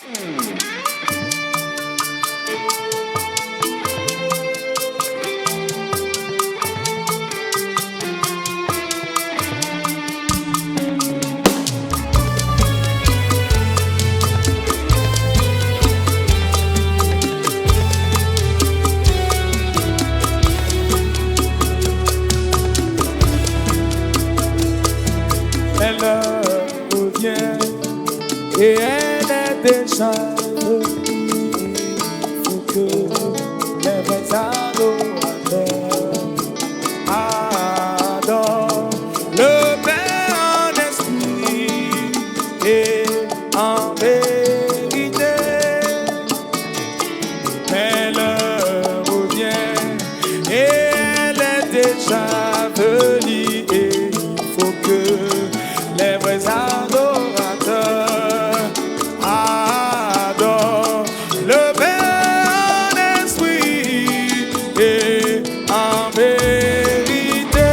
Elle revient et elle est déjà venue. Il faut que les vrais adorateurs adorent le Père en esprit et en vérité. Elle revient et elle est déjà venue et il faut que les vrais adorateurs adorent le Père en esprit et en vérité.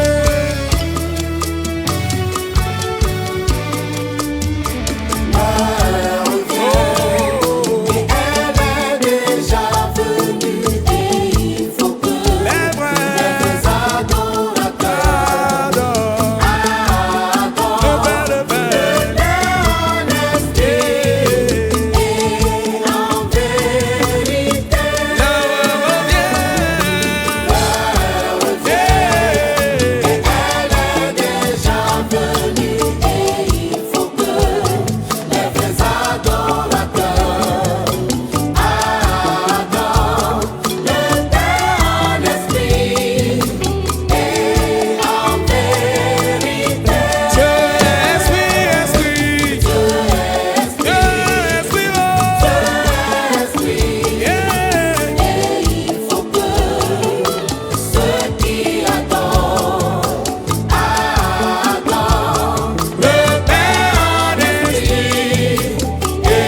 Elle est déjà venue et il faut que Les vrais adorateurs adorent le Père, en esprit et en vérité. Elle est déjà venue et il faut que les vrais adorateurs adorent le Père en esprit et en vérité. Dieu esprit, esprit, Dieu esprit, Et il faut que ceux qui adorent le Père en esprit et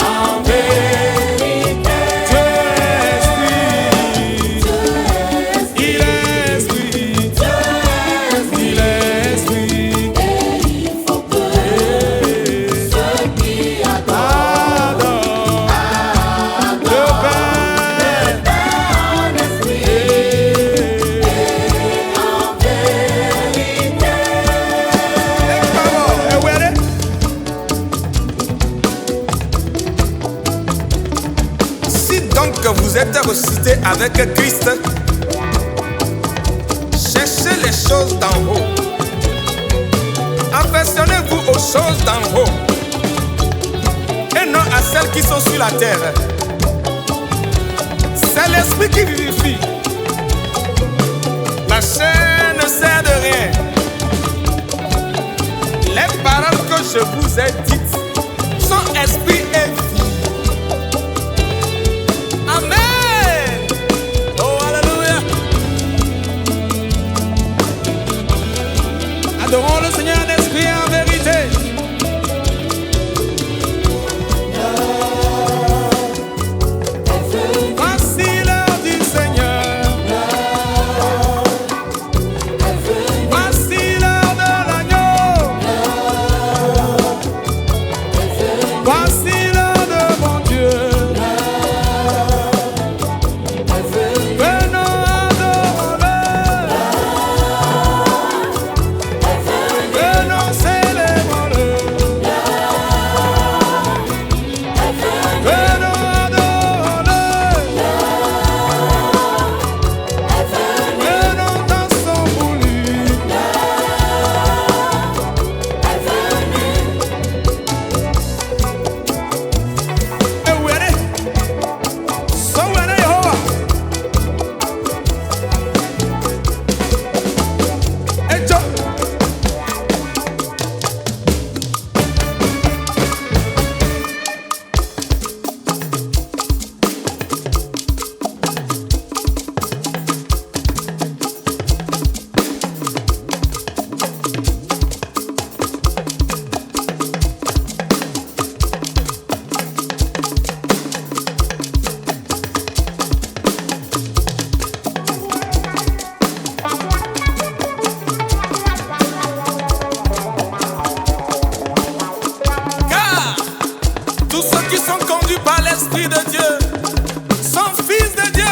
en vérité. Dieu esprit, il est esprit, il est esprit. il faut que ceux qui adorent Adore le Père en esprit et en vérité. Si donc vous êtes ressuscité avec Christ, cherchez les choses d'en haut. Affectionnez-vous aux choses d'en haut et non à celles qui sont sur la terre. C'est l'esprit qui vivifie. La chair ne sert de rien. Les paroles que je vous ai dites sont esprit et vie. Amen. Oh, alléluia. Adorons le Seigneur en esprit et en vérité. Voici l'heure du Seigneur. Voici l'heure de l'agneau. Voici l'heure sont conduits par l'Esprit de Dieu sont fils de Dieu.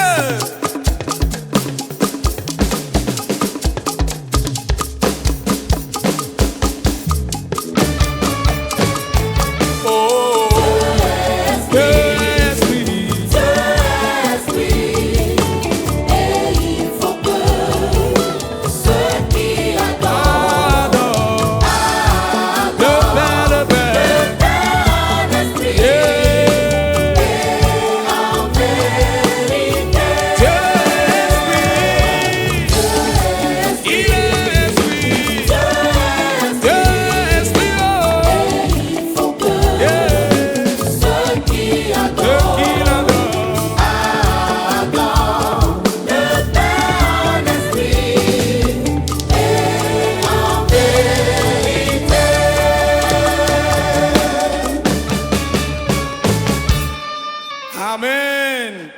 Oh, Dieu est esprit. Et il faut que ceux qui adorent Adore le Père. en esprit Yeah. et en vérité. Dieu est esprit. Il est esprit. Dieu est esprit. Oh. Il faut que Yeah. ceux qui Ceux adorent qui l'adorent. le Père en esprit et en vérité. Amen.